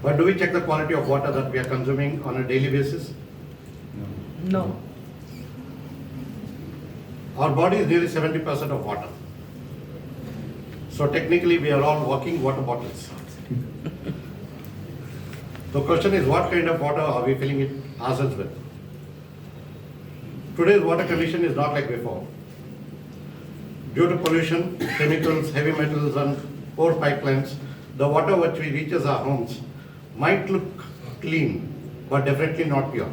But do we check the quality of water that we are consuming on a daily basis? No. Our body is nearly 70% of water. So technically we are all walking water bottles. The question is, what kind of water are we filling it ourselves with? Today's water condition is not like before. Due to pollution, chemicals, heavy metals and poor pipelines, the water which we reaches our homes might look clean, but definitely not pure.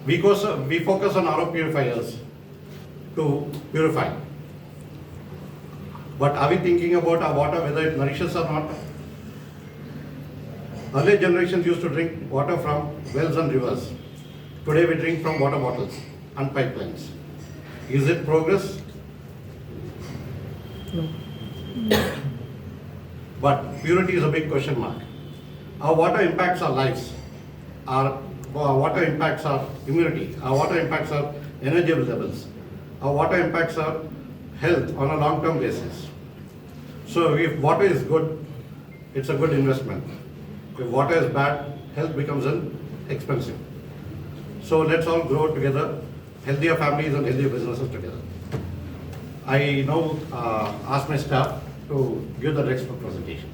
We focus on RO purifiers to purify. But are we thinking about our water, whether it nourishes or not? Earlier generations used to drink water from wells and rivers. Today we drink from water bottles and pipelines. Is it progress? No. But purity is a big question mark. Our water impacts our lives. Our water impacts our immunity. Our water impacts our energy levels. Our water impacts our health on a long-term basis. So if water is good, it's a good investment. If water is bad, health becomes expensive. So let's all grow together, healthier families and healthier businesses together. I now ask my staff to give the next presentation,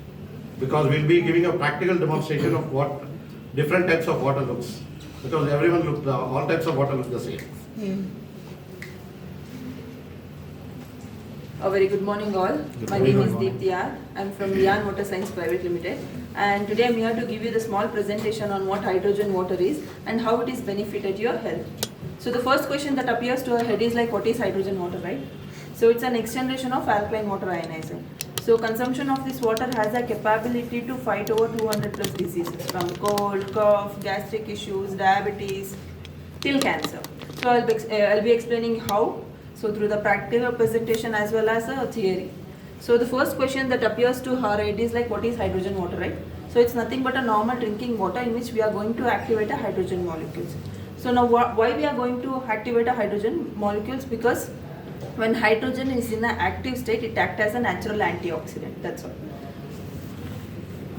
because we'll be giving a practical demonstration of what different types of water looks, because all types of water look the same. A very good morning all. My name is Pvt. I'm from Viaan Water Science Pvt Ltd. And today I'm here to give you the small presentation on what hydrogen water is and how it is benefited your health. So the first question that appears to our head is like, what is hydrogen water, right? So it's an next generation of alkaline water ionizer. So consumption of this water has a capability to fight over 200 plus diseases, from cold, cough, gastric issues, diabetes, till cancer. So I'll be explaining how. So through the practical presentation as well as a theory. So the first question that appears to her head is like, what is hydrogen water, right? So it's nothing but a normal drinking water in which we are going to activate a hydrogen molecules. So now why we are going to activate a hydrogen molecules? Because when hydrogen is in an active state, it acts as a natural antioxidant, that's all.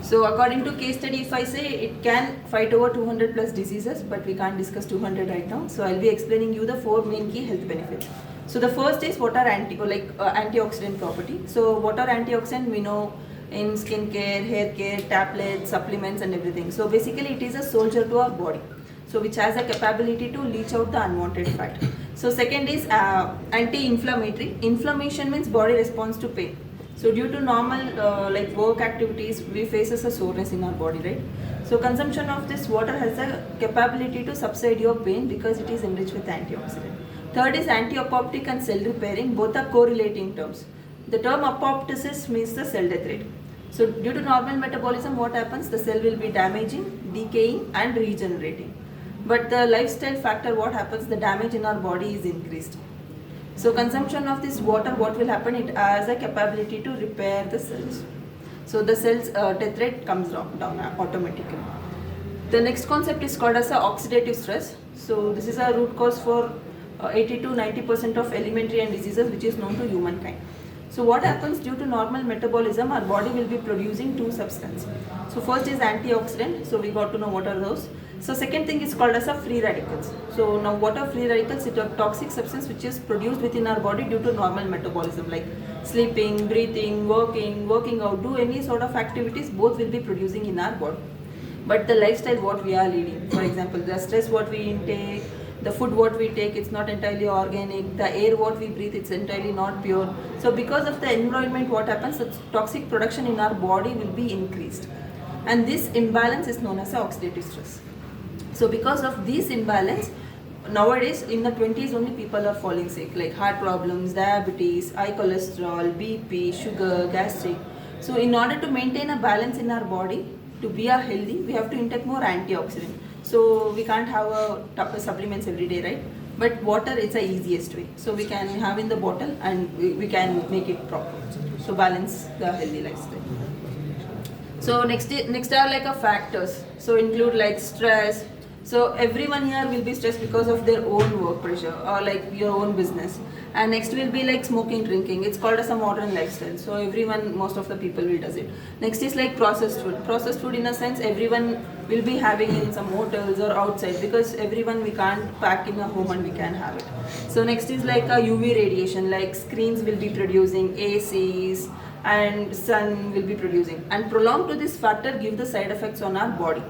So according to case study, if I say it can fight over 200 plus diseases, but we can't discuss 200 right now. So I'll be explaining you the 4 main key health benefits. So the first is water antioxidant property. So water antioxidant we know in skin care, hair care, tablets, supplements and everything. So basically it is a soldier to our body. So which has a capability to leach out the unwanted fat. So second is anti-inflammatory. Inflammation means body response to pain. So due to normal work activities, we faces a soreness in our body, right? So consumption of this water has a capability to subside your pain because it is enriched with antioxidant. Third is anti-apoptic and cell repairing. Both are correlating terms. The term apoptosis means the cell death rate. So due to normal metabolism, what happens? The cell will be damaging, decaying and regenerating. But the lifestyle factor, what happens? The damage in our body is increased. So consumption of this water, what will happen? It has a capability to repair the cells. So the cell's death rate comes down automatically. The next concept is called as a oxidative stress. So this is a root cause for 80 to 90% of elementary and diseases which is known to humankind. So what happens? Due to normal metabolism, our body will be producing 2 substances. So first is antioxidant. So we got to know what are those. So second thing is called as a free radicals. So now what are free radicals? It's a toxic substance which is produced within our body due to normal metabolism, like sleeping, breathing, working out, do any sort of activities, both will be producing in our body. But the lifestyle what we are leading, for example, the stress what we intake, the food what we take, it's not entirely organic, the air what we breathe, it's entirely not pure. So because of the environment, what happens? The toxic production in our body will be increased. And this imbalance is known as oxidative stress. So because of this imbalance, nowadays in the 20s only people are falling sick, like heart problems, diabetes, high cholesterol, BP, sugar, gastric. So in order to maintain a balance in our body, to be a healthy, we have to intake more antioxidant. So we can't have supplements every day, right? But water is the easiest way. So we can have in the bottle and we can make it proper. So balance the healthy lifestyle. So next are like a factors. So include like stress, So everyone here will be stressed because of their own work pressure or like your own business. And next will be like smoking, drinking. It's called as a modern lifestyle. So everyone, most of the people will does it. Next is like processed food. Processed food in a sense, everyone will be having in some hotels or outside, because everyone we can't pack in a home and we can have it. So next is like a UV radiation, like screens will be producing, ACs and sun will be producing. And prolonged to this factor give the side effects on our body.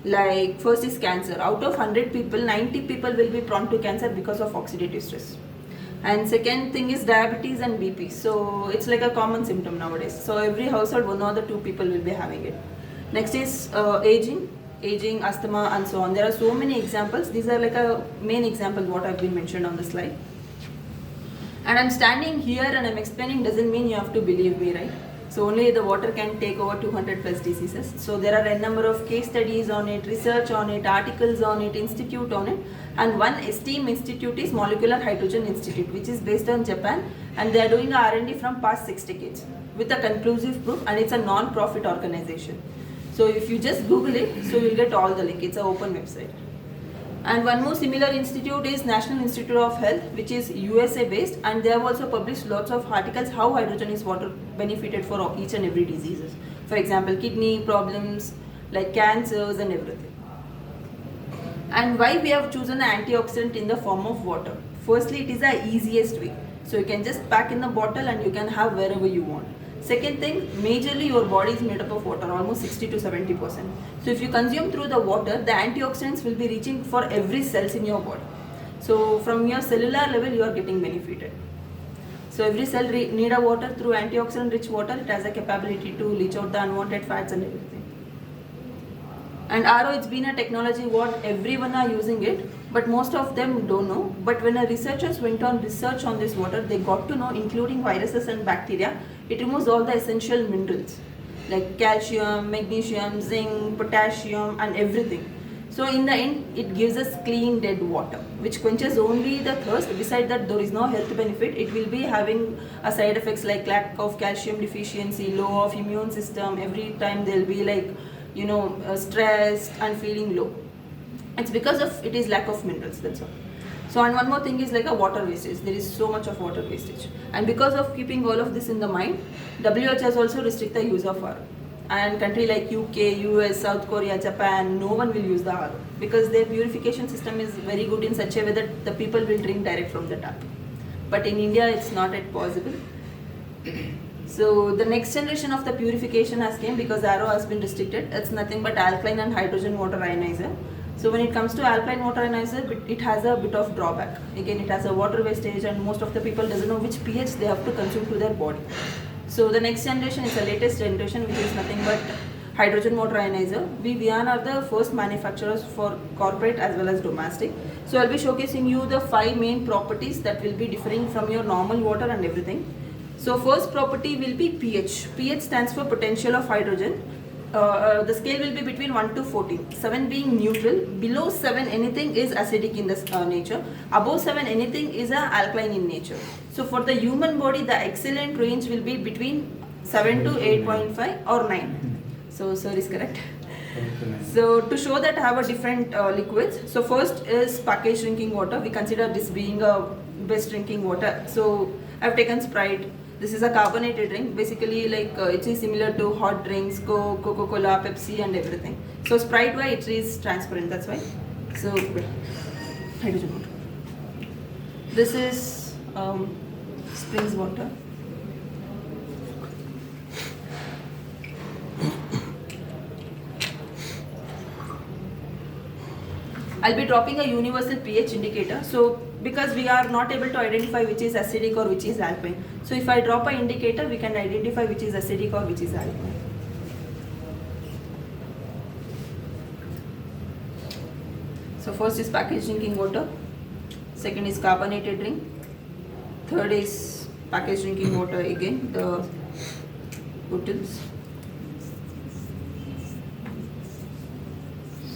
Like first is cancer. Out of 100 people, 90 people will be prone to cancer because of oxidative stress. And second thing is diabetes and BP. So it's like a common symptom nowadays. So every household, one or the two people will be having it. Next is aging, asthma and so on. There are so many examples. These are like a main example what have been mentioned on the slide. And I'm standing here and I'm explaining doesn't mean you have to believe me, right? So only the water can take over 200 plus diseases. So there are a number of case studies on it, research on it, articles on it, institute on it. And one esteemed institute is Molecular Hydrogen Institute, which is based on Japan, and they are doing a R&D from past 6 decades with a conclusive proof, and it's a non-profit organization. So if you just Google it, so you'll get all the link. It's an open website. And one more similar institute is National Institute of Health, which is USA based, and they have also published lots of articles how hydrogen is water benefited for each and every diseases. For example, kidney problems, like cancers and everything. And why we have chosen an antioxidant in the form of water? Firstly, it is the easiest way. So you can just pack in the bottle and you can have wherever you want. Second thing, majorly your body is made up of water, almost 60 to 70%. So if you consume through the water, the antioxidants will be reaching for every cells in your body. So from your cellular level, you are getting benefited. So every cell need a water. Through antioxidant rich water, it has a capability to leach out the unwanted fats and everything. And RO, it's been a technology what everyone are using it, but most of them don't know. But when researchers went on research on this water, they got to know, including viruses and bacteria, it removes all the essential minerals like calcium, magnesium, zinc, potassium and everything. So in the end, it gives us clean dead water, which quenches only the thirst. Besides that, there is no health benefit. It will be having a side effects like lack of calcium deficiency, low of immune system. Every time they'll be like, stressed and feeling low. It's because of it is lack of minerals, that's all. So and one more thing is like a water wastage. There is so much of water wastage, and because of keeping all of this in the mind, WHO has also restrict the use of RO. And country like UK, US, South Korea, Japan, no one will use the RO because their purification system is very good in such a way that the people will drink direct from the tap. But in India, it's not yet possible. So the next generation of the purification has came because RO has been restricted. It's nothing but alkaline and hydrogen water ionizer. So when it comes to alkaline water ionizer, it has a bit of drawback. Again, it has a water wastage, and most of the people doesn't know which pH they have to consume to their body. So the next generation is the latest generation, which is nothing but hydrogen water ionizer. We Viaan are the first manufacturers for corporate as well as domestic. So I'll be showcasing you the 5 main properties that will be differing from your normal water and everything. So first property will be pH. pH stands for potential of hydrogen. The scale will be between 1 to 14. 7 being neutral. Below 7, anything is acidic in the nature. Above 7, anything is alkaline in nature. So for the human body, the excellent range will be between 7 to 8.5 or 9. So sir is correct. So to show that I have a different liquids. So first is packaged drinking water. We consider this being a best drinking water. So I've taken Sprite. This is a carbonated drink. Basically, like it is similar to hot drinks, Coke, Coca-Cola, Pepsi, and everything. So Sprite, why it is transparent? That's why. So hydrogen water. This is Springs water. I'll be dropping a universal pH indicator. So because we are not able to identify which is acidic or which is alkaline. So if I drop an indicator, we can identify which is acidic or which is alkaline. So first is packaged drinking water. Second is carbonated drink. Third is packaged drinking water again, the bottles.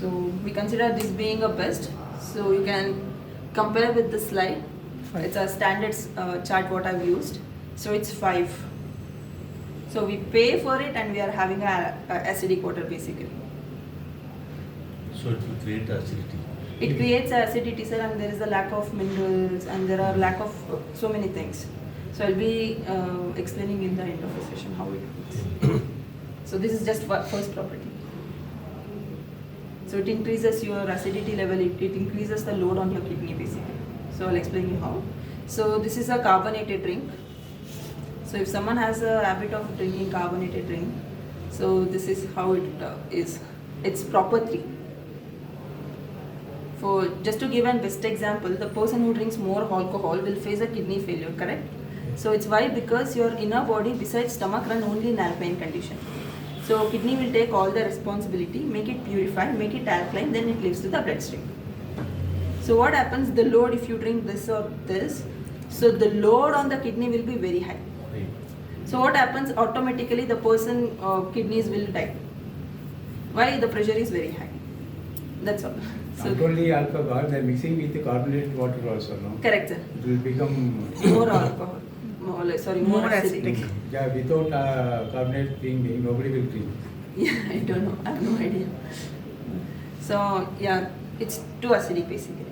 So we consider this being a best. So you can compare with the slide. It's a standard chart what I've used. So it's 5. So we pay for it and we are having a acidic water basically. So it will create acidity. It creates acidity, sir, and there is a lack of minerals, and there are lack of so many things. So I'll be explaining in the end of the session how it works. So this is just first property. So it increases your acidity level, it increases the load on your kidney basically. So I'll explain you how. So this is a carbonated drink. So if someone has a habit of drinking carbonated drink, so this is how it is. It's proper 3. For just to give an best example, the person who drinks more alcohol will face a kidney failure, correct? So it's why, because your inner body besides stomach run only in alkaline condition. So kidney will take all the responsibility, make it purify, make it alkaline, then it leaves to the bloodstream. So what happens, the load if you drink this or this, so the load on the kidney will be very high. So what happens, automatically the person kidneys will die. Why? The pressure is very high. That's all. So not only alcohol, they are mixing with the carbonated water also, no? correct, sir. It will become More alcohol. More acidic. Yeah, without carbonated thing, nobody will drink. Yeah, I don't know. I have no idea. So yeah, it's too acidic basically.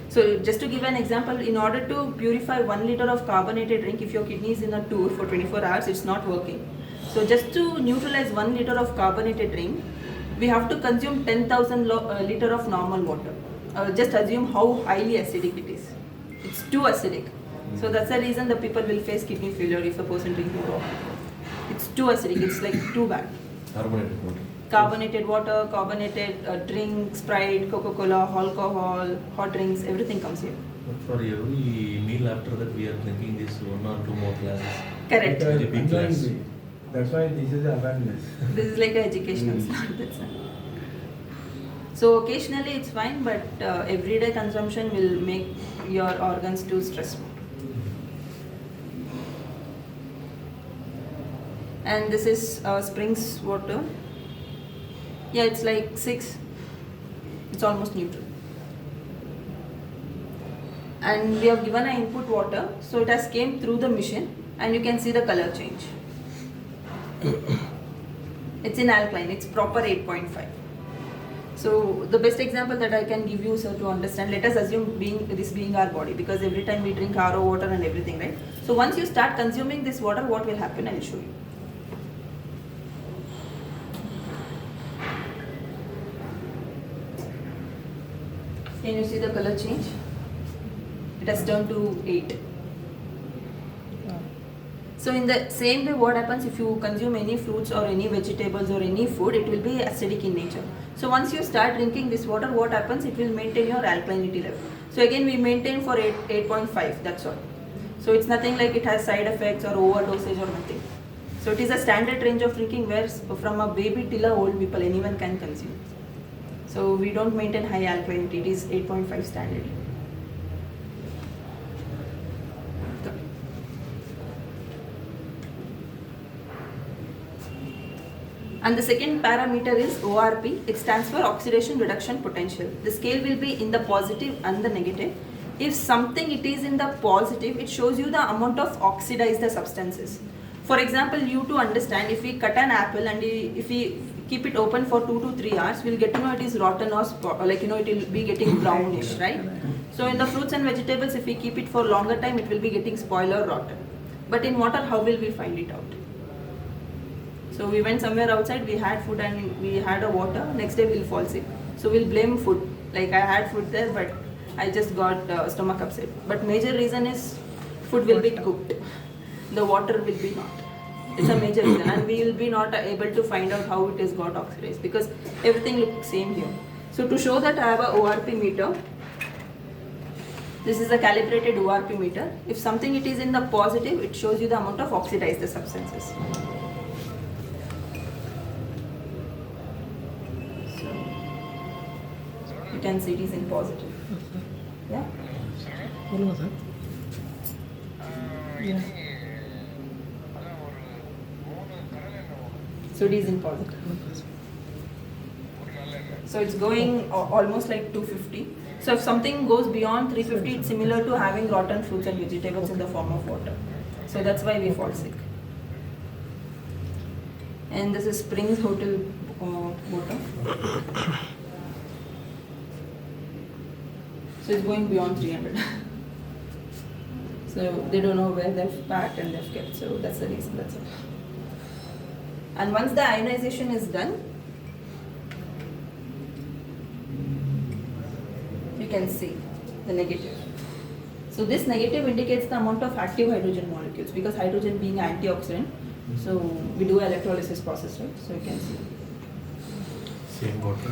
So just to give an example, in order to purify 1 liter of carbonated drink, if your kidney is in a tour for 24 hours, it's not working. So just to neutralize 1 liter of carbonated drink, we have to consume 10,000 liter of normal water. Just assume how highly acidic it is. It's too acidic. So that's the reason the people will face kidney failure if a person drinking water. It's too acidic. It's like too bad. Carbonated water. Carbonated water, carbonated drink, Sprite, Coca-Cola, alcohol, hot drinks, everything comes here. But for every meal after that, we are drinking this 1 or 2 more glasses. Correct. Because Big glass. that's why this is awareness. This is like an educational start. That's it. So occasionally it's fine, but everyday consumption will make your organs too stressful. And this is Springs water. Yeah, it's like 6. It's almost neutral. And we have given an input water, so it has came through the machine, and you can see the color change. It's in alkaline. It's proper 8.5. So the best example that I can give you, sir, to understand, let us assume this being our body, because every time we drink RO water and everything, right? So once you start consuming this water, what will happen? I will show you. Can you see the color change? It has turned to 8. So in the same way, what happens if you consume any fruits or any vegetables or any food, it will be acidic in nature. So once you start drinking this water, what happens? It will maintain your alkalinity level. So again, we maintain for 8.5, that's all. So it's nothing like it has side effects or overdosage or nothing. So it is a standard range of drinking where from a baby till a old people, anyone can consume. So we don't maintain high alkalinity, it is 8.5 standard. And the second parameter is ORP. It stands for oxidation reduction potential. The scale will be in the positive and the negative. If something it is in the positive, it shows you the amount of oxidized substances. For example, you to understand, if we cut an apple and if we keep it open for 2 to 3 hours, we'll get to know it is rotten or it will be getting brownish, right? So in the fruits and vegetables, if we keep it for longer time, it will be getting spoiled or rotten. But in water, how will we find it out? So we went somewhere outside, we had food and we had a water, next day we'll fall sick. So we'll blame food. Like I had food there, but I just got stomach upset. But major reason is food will be cooked. The water will be not. It's a major reason, and we will be not able to find out how it is got oxidized because everything looks same here. So to show that I have a ORP meter, this is a calibrated ORP meter. If something it is in the positive, it shows you the amount of oxidized substances. You can see it is in positive. Yeah? Yeah. So it is in positive. So it's going almost like 250. So if something goes beyond 350, it's similar to having rotten fruits and vegetables in the form of water. So that's why we fall sick. And this is Springs Hotel water. So it's going beyond 300. So they don't know where they've packed and they've kept. So that's the reason. That's it. And once the ionization is done, you can see the negative. So this negative indicates the amount of active hydrogen molecules, because hydrogen being antioxidant. So we do electrolysis process, right? So you can see. Same water.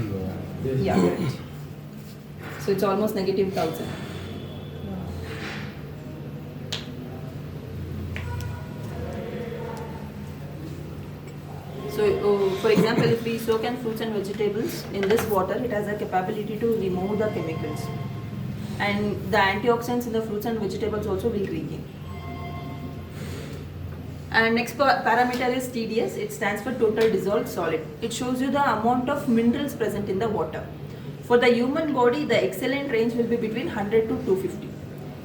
Yeah, right. So it's almost negative 1000. So, for example, if we soak in fruits and vegetables in this water, it has a capability to remove the chemicals, and the antioxidants in the fruits and vegetables also will regain. And next parameter is TDS. It stands for total dissolved solid. It shows you the amount of minerals present in the water. For the human body, the excellent range will be between 100 to 250.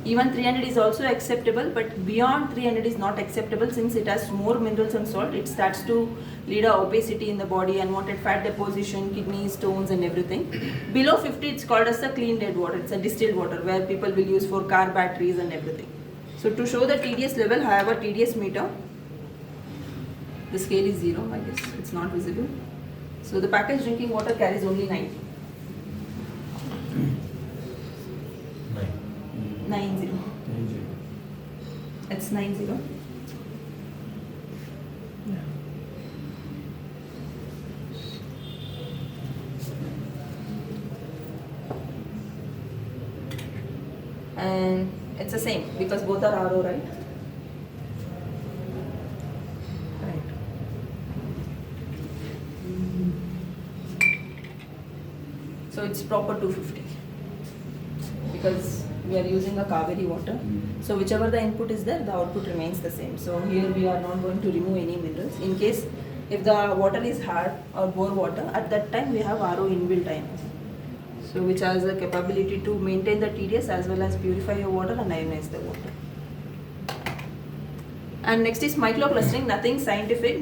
Even 300 is also acceptable, but beyond 300 is not acceptable, since it has more minerals and salt. It starts to lead to obesity in the body, unwanted fat deposition, kidney stones and everything. Below 50, it's called as a clean dead water. It's a distilled water where people will use for car batteries and everything. So to show the TDS level, I have a TDS meter. The scale is 0, I guess it's not visible. So the packaged drinking water carries only 90. 90. It's 90. Yeah. And it's the same because both are RO, right? Right. So it's proper 250 because we are using a Kaveri water. So whichever the input is there, the output remains the same. So here we are not going to remove any minerals. In case if the water is hard or bore water, at that time we have RO inbuilt ions. So which has the capability to maintain the TDS as well as purify your water and ionize the water. And next is microclustering, nothing scientific,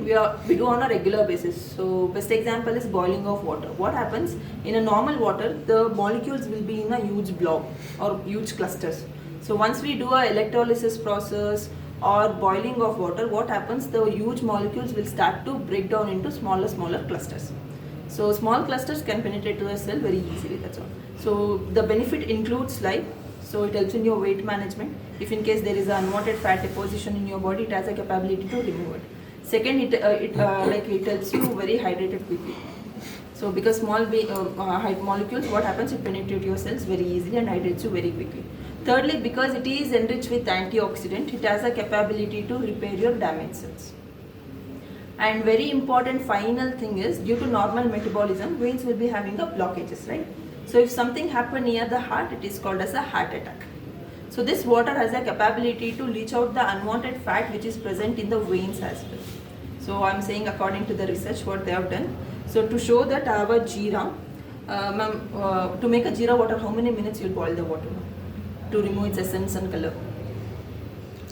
we do on a regular basis. So best example is boiling of water. What happens in a normal water, the molecules will be in a huge blob or huge clusters. So once we do a electrolysis process or boiling of water, what happens, the huge molecules will start to break down into smaller clusters. So small clusters can penetrate to a cell very easily, that's all. So the benefit includes like, so it helps in your weight management. If in case there is an unwanted fat deposition in your body, it has a capability to remove it. Second, it helps you very hydrated quickly. So because small molecules, what happens, it penetrates your cells very easily and hydrates you very quickly. Thirdly, because it is enriched with antioxidant, it has a capability to repair your damaged cells. And very important final thing is, due to normal metabolism, veins will be having a blockages, right? So if something happen near the heart, it is called as a heart attack. So this water has a capability to leach out the unwanted fat which is present in the veins as well. So I'm saying according to the research what they have done. So to show that I have a jeera, to make a jeera water, how many minutes you'll boil the water to remove its essence and color?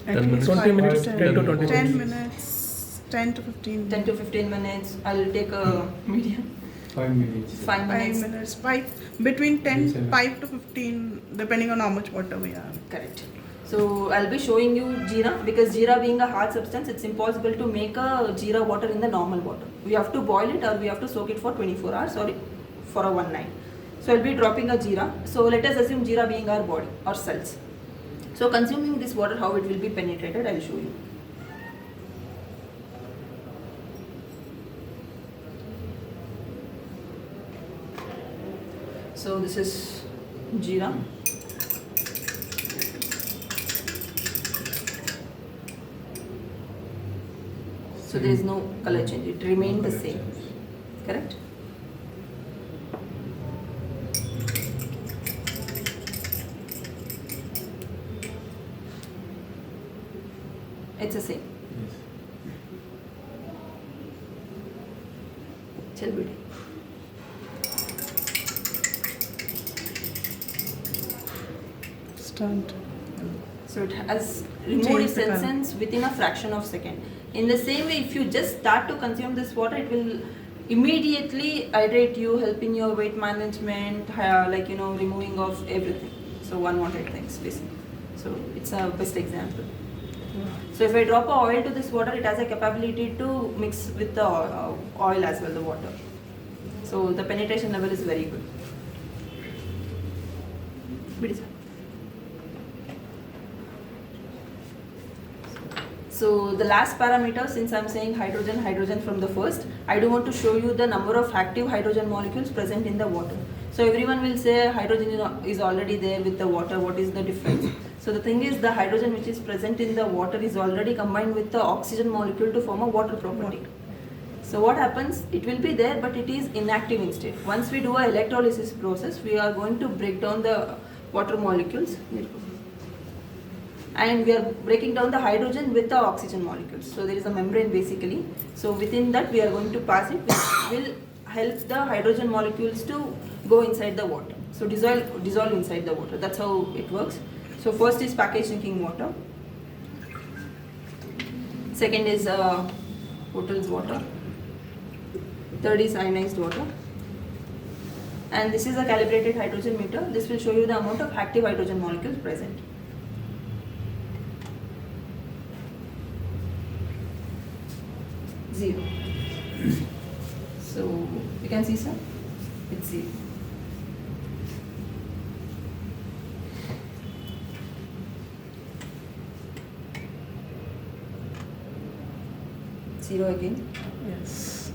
10 minutes. 20 minutes, 10 10 to 20 10 minutes. minutes, 10 to 15. 10 to 15 minutes. I'll take a medium. 5 minutes. 5 minutes. 5 minutes. Between 5 to 15, depending on how much water we have. Correct. So I'll be showing you jeera, because jeera being a hard substance, it's impossible to make a jeera water in the normal water. We have to boil it or we have to soak it for 24 hours or for a one night. So I'll be dropping a jeera. So let us assume jeera being our body or cells. So consuming this water, how it will be penetrated, I'll show you. So this is jeera. So there is no color change, it remained the same, correct? It's the same. Chal bede. Stunned. So it has removed Change its the color. essence within a fraction of a second. In the same way, if you just start to consume this water, it will immediately hydrate you, helping your weight management, removing of everything. So unwanted things basically. So it's a best example. So if I drop a oil to this water, it has a capability to mix with the oil as well, the water. So the penetration level is very good. So the last parameter, since I'm saying hydrogen from the first, I do want to show you the number of active hydrogen molecules present in the water. So everyone will say hydrogen is already there with the water, what is the difference? So the thing is, the hydrogen which is present in the water is already combined with the oxygen molecule to form a water property. So what happens, it will be there but it is inactive instead. Once we do a electrolysis process, we are going to break down the water molecules. And we are breaking down the hydrogen with the oxygen molecules. So there is a membrane basically. So within that we are going to pass it, which will help the hydrogen molecules to go inside the water. So dissolve inside the water. That's how it works. So first is packaged drinking water. Second is hotel's water. Third is ionized water. And this is a calibrated hydrogen meter. This will show you the amount of active hydrogen molecules present. Zero. So you can see, sir, it's zero. Zero again. Yes.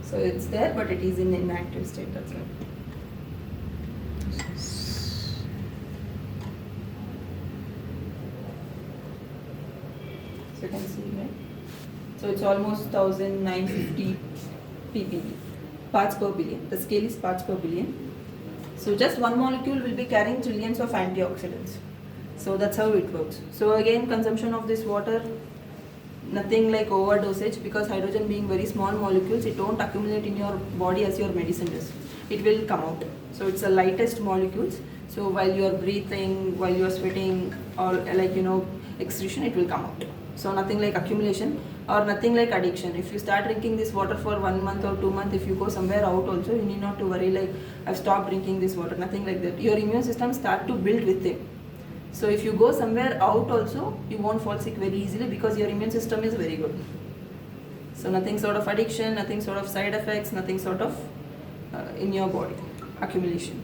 So it's there, but it is in inactive state. That's right. So you can see, right? So it's almost 1950 ppb, parts per billion. The scale is parts per billion. So just one molecule will be carrying trillions of antioxidants. So that's how it works. So again, consumption of this water, nothing like overdosage, because hydrogen being very small molecules, it won't accumulate in your body as your medicine does. It will come out. So it's the lightest molecules. So while you are breathing, while you are sweating, or excretion, it will come out. So nothing like accumulation or nothing like addiction. If you start drinking this water for 1 month or 2 months, if you go somewhere out also, you need not to worry like I've stopped drinking this water, nothing like that. Your immune system start to build with it. So if you go somewhere out also, you won't fall sick very easily because your immune system is very good. So nothing sort of addiction, nothing sort of side effects, nothing sort of in your body, accumulation.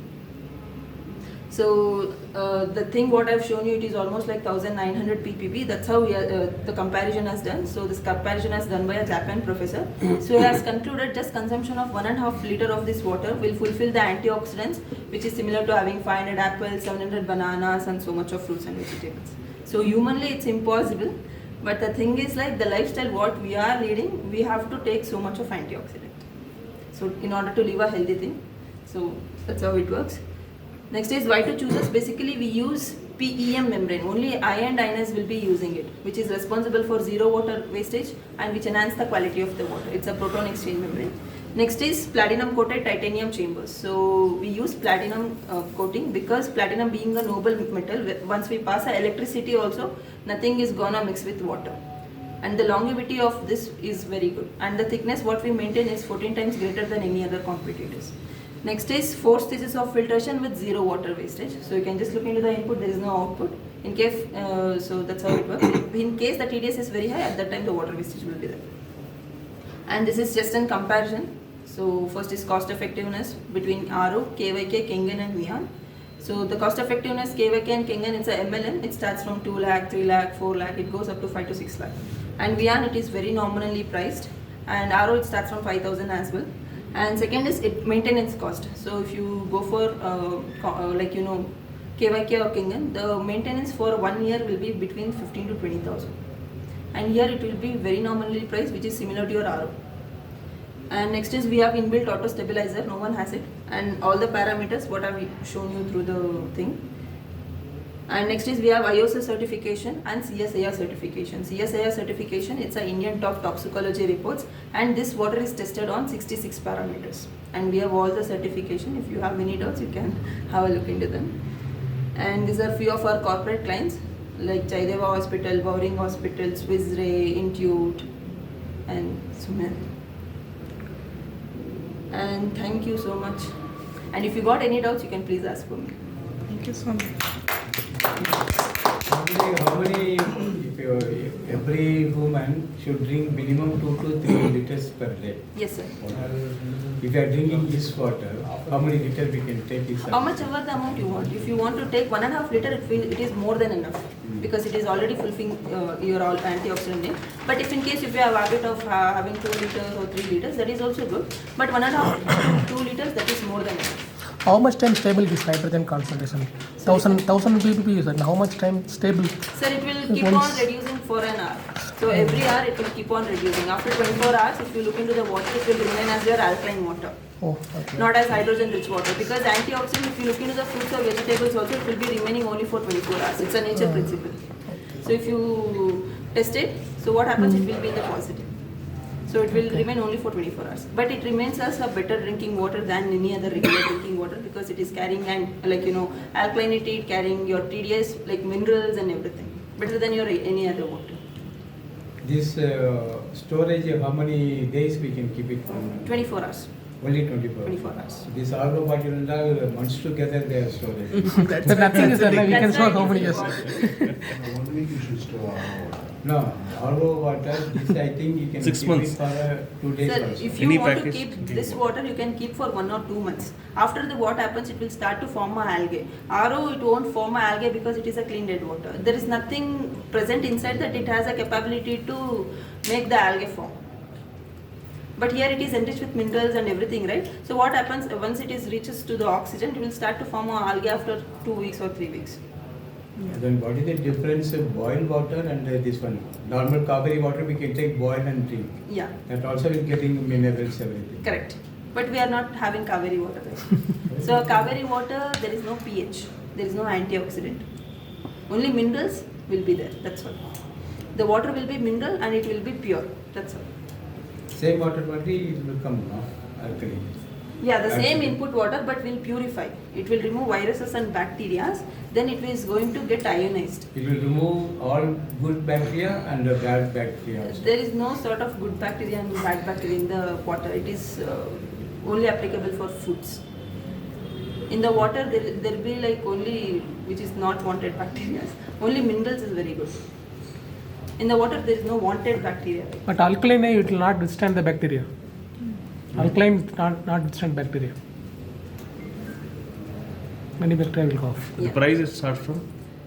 So the thing what I've shown you, it is almost like 1900 ppb. That's how the comparison has done. So this comparison has done by a Japan professor. So he has concluded just consumption of 1.5 liter of this water will fulfill the antioxidants, which is similar to having 500 apples, 700 bananas, and so much of fruits and vegetables. So humanly it's impossible. But the thing is, like the lifestyle what we are leading, we have to take so much of antioxidant. So in order to live a healthy thing. So that's how it works. Next is why to choose us. Basically we use PEM membrane. Only I and INS will be using it, which is responsible for zero water wastage and which enhance the quality of the water. It's a proton exchange membrane. Next is platinum coated titanium chambers. So we use platinum coating because platinum being a noble metal, once we pass the electricity also, nothing is gonna mix with water. And the longevity of this is very good. And the thickness what we maintain is 14 times greater than any other competitors. Next is 4 stages of filtration with zero water wastage. So you can just look into the input, there is no output. In case, so that's how it works. In case the TDS is very high, at that time the water wastage will be there. And this is just in comparison. So first is cost effectiveness between RO, KYK, Kengen and Viaan. So the cost effectiveness KYK and Kengen, it's a MLM. It starts from 2 lakh, 3 lakh, 4 lakh. It goes up to 5 to 6 lakh. And Viaan, it is very nominally priced. And RO, it starts from 5,000 as well. And second is it maintenance cost. So if you go for KYK or Kengen, the maintenance for 1 year will be between 15 to 20,000. And here it will be very nominally priced, which is similar to your RO. And next is we have inbuilt auto stabilizer. No one has it. And all the parameters what I've shown you through the thing. And next is we have IOSA certification and CSIR certification. CSIR certification, it's an Indian top toxicology reports, and this water is tested on 66 parameters. And we have all the certification. If you have any doubts, you can have a look into them. And these are few of our corporate clients like Jaideva Hospital, Bowring Hospital, Swissray, Intute, and so many. And thank you so much. And if you got any doubts, you can please ask for me. Thank you so much. How many every woman should drink minimum 2 to 3 liters per day? Yes, sir. If you are drinking this water, how many liters we can take this? How much ever the amount you want. If you want to take 1.5 liter, it is more than enough because it is already fulfilling your all antioxidant need. But if in case if you have habit of having 2 liters or 3 liters, that is also good. But 1.5 to 2 liters, that is more than enough. How much time stable this nitrogen concentration? 1000 ppb, sir. How much time stable? Sir, it will keep on reducing for an hour. So every hour it will keep on reducing. After 24 hours, if you look into the water, it will remain as your alkaline water. Oh, okay. Not as hydrogen rich water, because antioxidant, if you look into the fruits or vegetables also, it will be remaining only for 24 hours. It's a nature principle. So if you test it, so what happens, it will be in the positive. So it will remain only for 24 hours. But it remains as a better drinking water than any other regular drinking water, because it is carrying alkalinity, carrying your TDS, like minerals and everything. Better than your any other water. This storage, how many days we can keep it? 24 hours. Only 24 hours. This RO bottle months together they are storage. So nothing is there. We can store how many years? 1 week you should store. No, RO water, this I think you can 6 keep months. it for 2 days Sir, also. if you Any want to package keep drinking this water, you can keep for 1 or 2 months. After the what happens, it will start to form a algae. RO, it won't form a algae because it is a clean dead water. There is nothing present inside that it has a capability to make the algae form. But here it is enriched with minerals and everything, right? So what happens, once it is reaches to the oxygen, it will start to form a algae after 2 weeks or 3 weeks. Then what is the difference of boiled water and this one? Normal Kaveri water we can take boil and drink. Yeah, That also is getting minerals everything. correct. But we are not having Kaveri water, right? So Kaveri water, there is no pH, there is no antioxidant. Only minerals will be there, that's all. The water will be mineral and it will be pure, that's all. Same water only it will come, no? Alkaline. Yeah, the same Alkaline. input water but will purify. It will remove viruses and bacteria, then it is going to get ionized. It will remove all good bacteria and the bad bacteria also. There is no sort of good bacteria and bad bacteria in the water. It is only applicable for foods. In the water, there will be like only which is not wanted bacteria. Only minerals is very good. In the water, there is no wanted bacteria. But alkaline, it will not withstand the bacteria. Alkaline not withstand bacteria. Many bacteria will go off. The Yeah. price it starts from?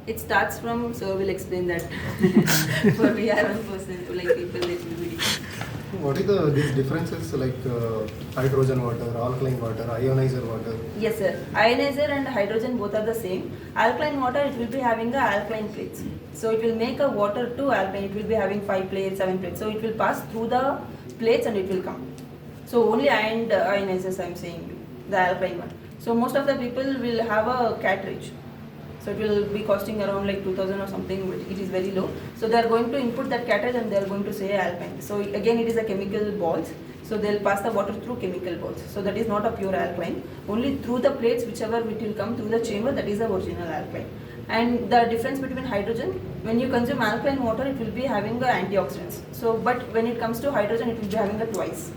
It starts from, so we'll explain that for VR1 person, like people that will be different. What is these differences like hydrogen water, alkaline water, ionizer water? Yes, sir. Ionizer and hydrogen both are the same. Alkaline water, it will be having the alkaline plates. So it will make a water to alkaline. It will be having 5 plates, 7 plates. So it will pass through the plates and it will come. So only ionizers I am saying, the alkaline one. So most of the people will have a cartridge. So it will be costing around like 2000 or something, it is very low. So they are going to input that cartridge and they are going to say alkaline. So again it is a chemical balls. So they will pass the water through chemical balls. So that is not a pure alkaline. Only through the plates, whichever it will come through the chamber, that is the original alkaline. And the difference between hydrogen, when you consume alkaline water, it will be having the antioxidants. So but when it comes to hydrogen, it will be having the twice.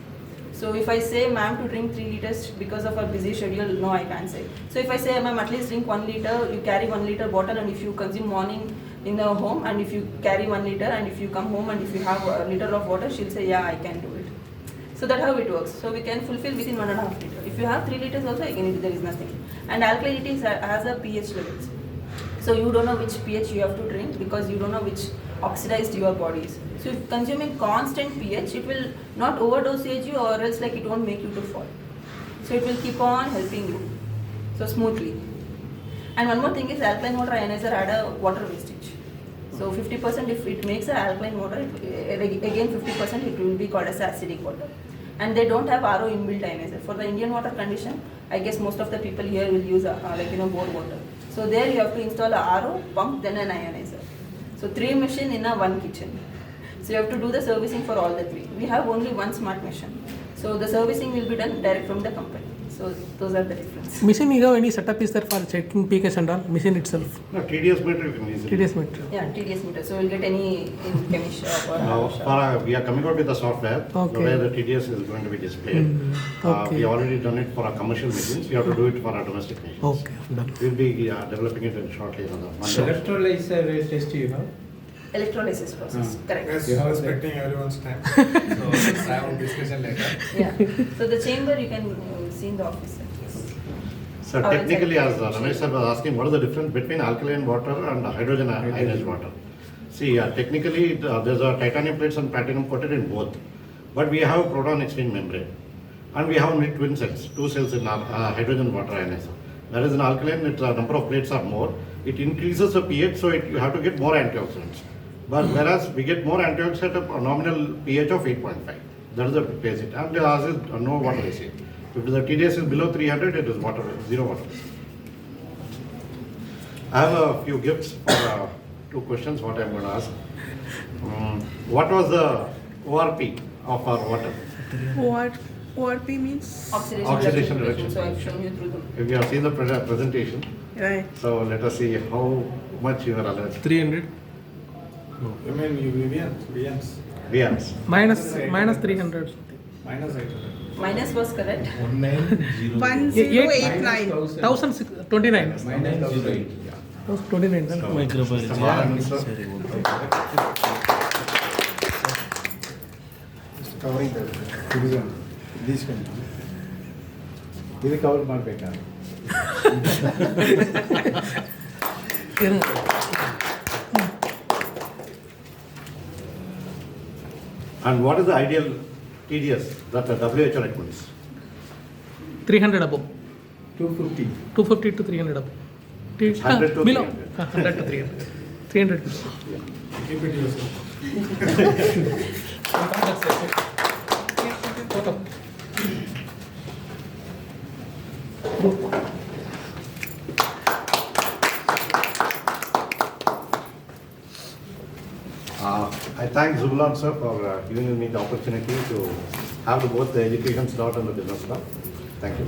So if I say ma'am to drink 3 liters because of her busy schedule, no I can't say. So if I say ma'am at least drink 1 liter, you carry 1 liter bottle, and if you consume morning in the home and if you carry 1 liter and if you come home and if you have a liter of water, she'll say yeah I can do it. So that's how it works. So we can fulfill within 1.5 liter. If you have 3 liters also, again there is nothing. And alkalinity has a pH levels. So you don't know which pH you have to drink because you don't know which oxidized your body is. So if consuming constant pH, it will not overdose you or else like it won't make you to fall. So it will keep on helping you. So smoothly. And one more thing is alkaline water ionizer had a water wastage. So 50% if it makes a alkaline water, again 50% it will be called as acidic water. And they don't have RO inbuilt ionizer. For the Indian water condition, I guess most of the people here will use bore water. So there you have to install a RO, pump, then an ionizer. So 3 machines in a 1 kitchen. So you have to do the servicing for all the 3. We have only 1 smart machine. So the servicing will be done direct from the company. So those are the differences. Machine, you have any setup is there for checking pKs and all? Machine itself, No, TDS meter you can easily. TDS meter. Yeah, TDS meter. So we'll get any in chemist shop or Now, auto shop. we are coming out with the software Okay. where the TDS is going to be displayed. Okay. We already done it for our commercial machines. We have to do it for our domestic machines. Okay, done. We'll be developing it in shortly another month. Electrolyzer test you have? Electrolysis process. Correct. Yes, You have respecting everyone's time. So let's have a discussion later. Yeah. So the chamber you can see in the office. So How technically, as exactly? Ramesh sir was asking, what is the difference between alkaline water and hydrogen ionized water? See, technically, there's a titanium plates and platinum coated in both. But we have proton exchange membrane. And we have only twin cells, 2 cells in our hydrogen water ionizer. Whereas in alkaline, the number of plates are more. It increases the pH, so you have to get more antioxidants. But whereas we get more antioxidant at a nominal pH of 8.5. That is the basic. And ours is no water acid. If the TDS is below 300, it is water, zero water. I have a few gifts for 2 questions, what I'm going to ask. What was the ORP of our water? ORP means? Oxidation reduction. reduction. So I've shown you through the. If you have seen the presentation, Right. so let us see how much you are allergic. 300 You mean you Vians? Vians. minus 300. Minus 800. Minus was correct. 1908. 1089. 1029. Minus 1908. Was 29. then? Microbiology. Covering that. These kind. ಇದು cover ಮಾಡಬೇಕಾ? And what is the ideal TDS that the WHO recommends? 300 above. 250. 250 to 300 above. 100 to below. 300. 100 to 300. 300 below. Keep it yourself. I thank Zubulan sir for giving me the opportunity to have both the education slot and the business slot. Thank you.